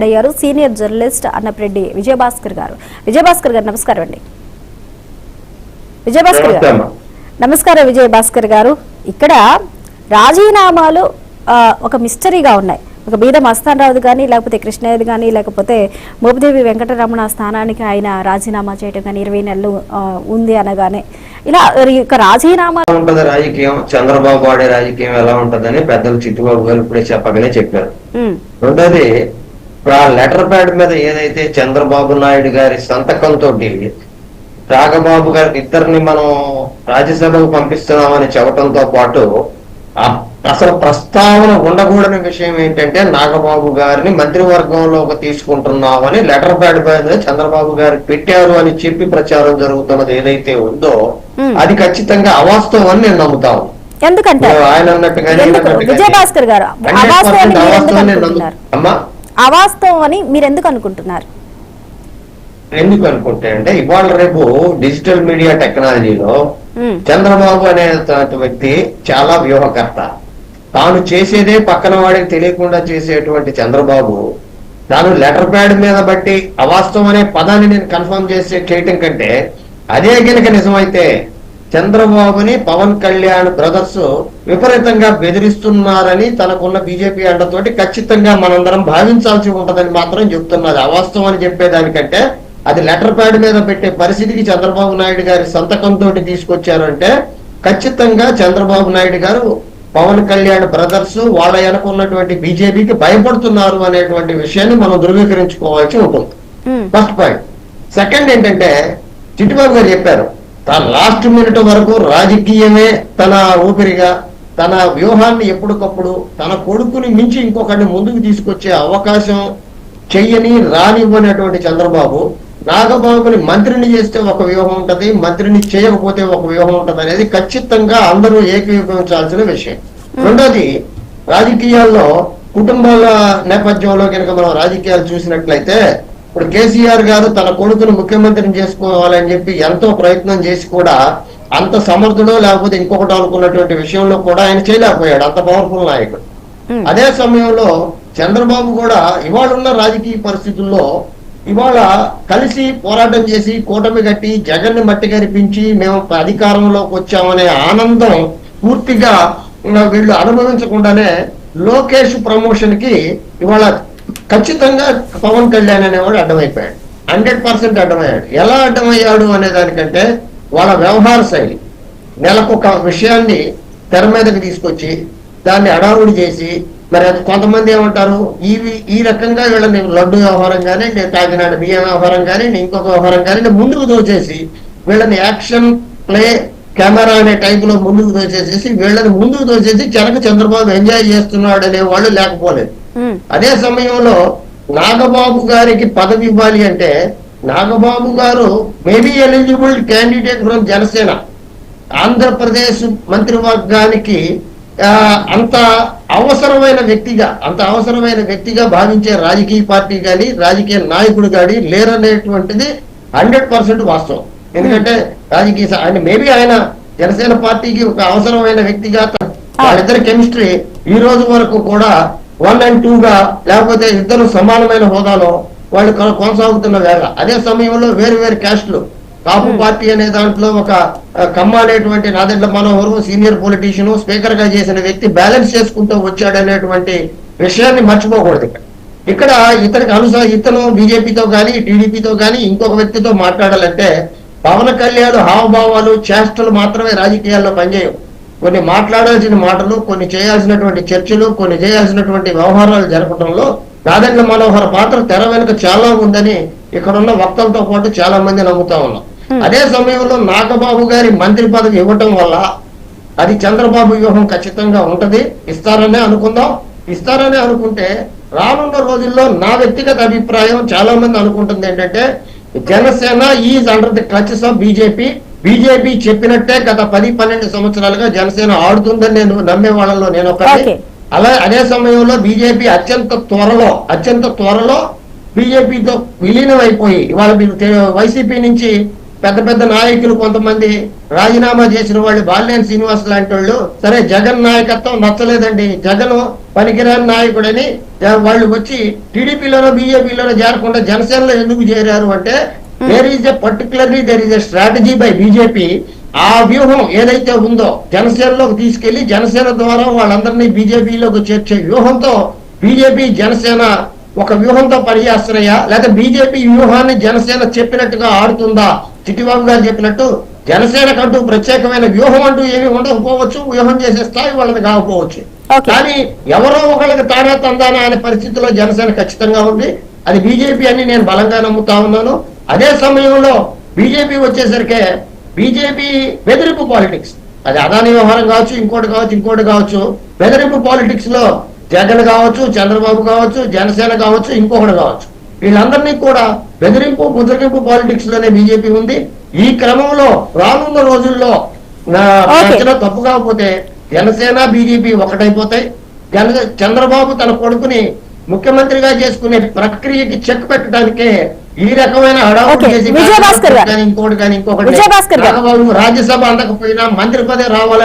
అయ్యారు senior journalist Annapreddy Vijayabhaskar గారు. విజయభాస్కర్ గారు నమస్కారం అండి. విజయభాస్కర్ గారు నమస్కారం. విజయభాస్కర్ గారు, ఇక్కడ రాజీనామాలు ఒక మిస్టరీగా ఉన్నాయి. ఒక బీద మస్తాన్ రావు కానీ, లేకపోతే కృష్ణయ్యది కానీ, లేకపోతే మోపిదేవి వెంకటరమణ స్థానానికి ఆయన రాజీనామా చేయడం కానీ 20 నెలలు ఉంది అనగానే ఇలా రాజీనామా ఉంటది. రాజకీయం చంద్రబాబు ఆడే రాజకీయం ఎలా ఉంటదని పెద్దలు చిట్టుబాబు గారు ఇప్పుడే చెప్పగానే చెప్పారు. రెండోది, ఇప్పుడు ఆ లెటర్ ప్యాడ్ మీద ఏదైతే చంద్రబాబు నాయుడు గారి సంతకంతో రాఘబాబు గారి ఇద్దరిని మనం రాజ్యసభకు పంపిస్తున్నామని చెప్పడంతో పాటు అసలు ప్రస్తావన ఉండకూడని విషయం ఏంటంటే నాగబాబు గారిని మంత్రివర్గంలోకి తీసుకుంటున్నామని లెటర్ ప్యాడ్ మీద చంద్రబాబు గారు పెట్టారు అని చెప్పి ప్రచారం జరుగుతున్నది ఏదైతే ఉందో అది ఖచ్చితంగా అవాస్తవం అని నేను నమ్ముతాను. ఎందుకంటే ఆయన అన్నట్టుగా విజయభాస్కర్ గారు అవాస్తవం అని మీరు ఎందుకు అనుకుంటున్నారు? ఎందుకు అనుకుంటే అంటే ఇవాళ రేపు డిజిటల్ మీడియా టెక్నాలజీలో చంద్రబాబు అనే వ్యక్తి చాలా వ్యూహకర్త. తాను చేసేదే పక్కన వాడికి తెలియకుండా చేసేటువంటి చంద్రబాబు తాను లెటర్ ప్యాడ్ మీద బట్టి అవాస్తవం అనే పదాన్ని నేను కన్ఫర్మ్ చేయటం కంటే అదే గనుక నిజమైతే చంద్రబాబుని పవన్ కళ్యాణ్ బ్రదర్స్ విపరీతంగా బెదిరిస్తున్నారని తనకున్న బీజేపీ అండతోటి ఖచ్చితంగా మనందరం భావించాల్సి ఉంటదని మాత్రం చెప్తున్నది. అవాస్తవం అని చెప్పేదానికంటే అది లెటర్ ప్యాడ్ మీద పెట్టే పరిస్థితికి చంద్రబాబు నాయుడు గారి సంతకంతో తీసుకొచ్చారంటే ఖచ్చితంగా చంద్రబాబు నాయుడు గారు పవన్ కళ్యాణ్ బ్రదర్స్ వాళ్ళ వెనకున్నటువంటి బీజేపీకి భయపడుతున్నారు అనేటువంటి విషయాన్ని మనం ధృవీకరించుకోవాల్సి ఉంటుంది. First point. సెకండ్ ఏంటంటే చిట్టిబాబు గారు చెప్పారు తన లాస్ట్ మినిట్ వరకు రాజకీయమే తన ఊపిరిగా, తన వ్యూహాన్ని ఎప్పటికప్పుడు తన కొడుకుని మించి ఇంకొకరిని ముందుకు తీసుకొచ్చే అవకాశం చెయ్యని రానివ్వనటువంటి చంద్రబాబు నాగబాబుని మంత్రిని చేస్తే ఒక వ్యూహం ఉంటది, మంత్రిని చేయకపోతే ఒక వ్యూహం ఉంటది అనేది ఖచ్చితంగా అందరూ ఏకీభవించాల్సిన విషయం. రెండోది, రాజకీయాల్లో కుటుంబాల నేపథ్యంలో కనుక మనం రాజకీయాలు చూసినట్లయితే ఇప్పుడు కేసీఆర్ గారు తన కొడుకును ముఖ్యమంత్రిని చేసుకోవాలని చెప్పి ఎంతో ప్రయత్నం చేసి కూడా అంత సమర్థుడో లేకపోతే ఇంకొకటి అనుకున్నటువంటి విషయంలో కూడా ఆయన చేయలేకపోయాడు, అంత పవర్ఫుల్ నాయకుడు. అదే సమయంలో చంద్రబాబు కూడా ఇవాళ ఉన్న రాజకీయ పరిస్థితుల్లో ఇవాళ కలిసి పోరాటం చేసి కూటమి కట్టి జగన్ ని మట్టి గరిపించి మేము అధికారంలోకి వచ్చామనే ఆనందం పూర్తిగా వీళ్ళు అనుభవించకుండానే లోకేష్ ప్రమోషన్ కి ఇవాళ ఖచ్చితంగా పవన్ కళ్యాణ్ అనేవాడు అడ్డమైపోయాడు. 100% అడ్డమయ్యాడు. ఎలా అడ్డమయ్యాడు అనే దానికంటే వాళ్ళ వ్యవహార శైలి, నెలకొక విషయాన్ని తెర మీదకి తీసుకొచ్చి దాన్ని అడావుడి చేసి మరి అది కొంతమంది ఏమంటారు ఈ రకంగా వీళ్ళని లడ్డు వ్యవహారం కానీ, కాకినాడ బియ్యం వ్యవహారం కానీ, ఇంకొక వ్యవహారం కానీ ముందుకు దోచేసి వీళ్ళని యాక్షన్ ప్లే కెమెరా అనే టైప్ లో ముందుకు దోచేసేసి వీళ్ళని ముందుకు దోచేసి జనక చంద్రబాబు ఎంజాయ్ చేస్తున్నాడు అనే వాళ్ళు లేకపోలేదు. అదే సమయంలో నాగబాబు గారికి పదవి ఇవ్వాలి అంటే నాగబాబు గారు maybe eligible candidate from Janasena Andhra Pradesh మంత్రివర్గానికి అంత అవసరమైన వ్యక్తిగా భావించే రాజకీయ పార్టీ కానీ రాజకీయ నాయకుడు కానీ లేరనేటువంటిది 100% వాస్తవం. ఎందుకంటే రాజకీయ ఆయన మేబీ ఆయన జనసేన పార్టీకి ఒక అవసరమైన వ్యక్తిగా వాళ్ళిద్దరి కెమిస్ట్రీ ఈ రోజు వరకు కూడా 1 and 2 గా లేకపోతే ఇద్దరు సమానమైన హోదాలో వాళ్ళు కొనసాగుతున్న వేళ అదే సమయంలో వేరు వేరు క్యాస్టులు కాపు పార్టీ అనే దాంట్లో ఒక కమ్మ అనేటువంటి నాదెండ్ల మనోహరు సీనియర్ పొలిటీషియన్ స్పీకర్ గా చేసిన వ్యక్తి బ్యాలెన్స్ చేసుకుంటూ వచ్చాడు అనేటువంటి విషయాన్ని మర్చిపోకూడదు. ఇక్కడ ఇతను బీజేపీతో కానీ టీడీపీతో కానీ ఇంకొక వ్యక్తితో మాట్లాడాలంటే పవన్ కళ్యాణ్ హావభావాలు చేష్టలు మాత్రమే రాజకీయాల్లో పనిచేయవు. కొన్ని మాట్లాడాల్సిన మాటలు, కొన్ని చేయాల్సినటువంటి చర్చలు, కొన్ని చేయాల్సినటువంటి వ్యవహారాలు జరపడంలో నాదెండ్ల మనోహర్ పాత్ర తెర వెనుక చాలా ఉందని ఇక్కడున్న వక్తలతో పాటు చాలా మంది నమ్ముతా ఉన్నాం. అదే సమయంలో నాగబాబు గారి మంత్రి పదవి ఇవ్వటం వల్ల అది చంద్రబాబు వ్యూహం ఖచ్చితంగా ఉంటది. ఇస్తారనే అనుకుంటే రానున్న రోజుల్లో నా వ్యక్తిగత అభిప్రాయం చాలా మంది అనుకుంటుంది ఏంటంటే Janasena is under the clutches of BJP చెప్పినట్టే గత 10-12 సంవత్సరాలుగా జనసేన ఆడుతుందని నేను నమ్మే వాళ్ళలో నేను ఒకటి. అదే సమయంలో బీజేపీ అత్యంత త్వరలో బీజేపీతో విలీనం అయిపోయి ఇవాళ వైసీపీ నుంచి పెద్ద నాయకులు కొంతమంది రాజీనామా చేసిన వాళ్ళు బాలినేని శ్రీనివాస్ లాంటి వాళ్ళు సరే జగన్ నాయకత్వం నచ్చలేదండి, జగన్ పనికిరాని నాయకుడని వాళ్ళు వచ్చి టీడీపీలోనో బీజేపీలోనో చేరకుండా జనసేనలో ఎందుకు చేరారు అంటే there is a strategy by BJP. ఆ వ్యూహం ఏదైతే ఉందో జనసేనలోకి తీసుకెళ్లి జనసేన ద్వారా వాళ్ళందరినీ బీజేపీలోకి చేర్చే వ్యూహంతో బీజేపీ జనసేన ఒక వ్యూహంతో పనిచేస్తున్నాయా, లేదా బీజేపీ వ్యూహాన్ని జనసేన చెప్పినట్టుగా ఆడుతుందా? చిట్టిబాబు గారు చెప్పినట్టు జనసేనకంటూ ప్రత్యేకమైన వ్యూహం అంటూ ఏమి ఉండకపోవచ్చు, వ్యూహం చేసే స్థాయి వాళ్ళది కాకపోవచ్చు. కానీ ఎవరో ఒకళ్ళకి తానా తందానా అనే పరిస్థితిలో జనసేన ఖచ్చితంగా ఉంది. అది బీజేపీ అని నేను బలంగా నమ్ముతా ఉన్నాను. అదే సమయంలో బీజేపీ వచ్చేసరికి బీజేపీ బెదిరింపు పాలిటిక్స్, అది అదాని వ్యవహారం కావచ్చు, ఇంకోటి కావచ్చు, బెదిరింపు పాలిటిక్స్ లో జగన్ కావచ్చు, చంద్రబాబు కావచ్చు, జనసేన కావచ్చు, ఇంకొకటి కావచ్చు, వీళ్ళందరినీ కూడా బుజ్జగింపు పాలిటిక్స్ లోనే బీజేపీ ఉంది. ఈ క్రమంలో రానున్న రోజుల్లో తప్పు కాకపోతే జనసేన బీజేపీ ఒకటైపోతాయి. చంద్రబాబు తన కొడుకుని ముఖ్యమంత్రిగా చేసుకునే ప్రక్రియకి చెక్ పెట్టడానికే ఈ రకమైన హడావుడి చేసి ఇంకోటి రాజ్యసభ అందకపోయినా మంత్రి పదవి రావాలని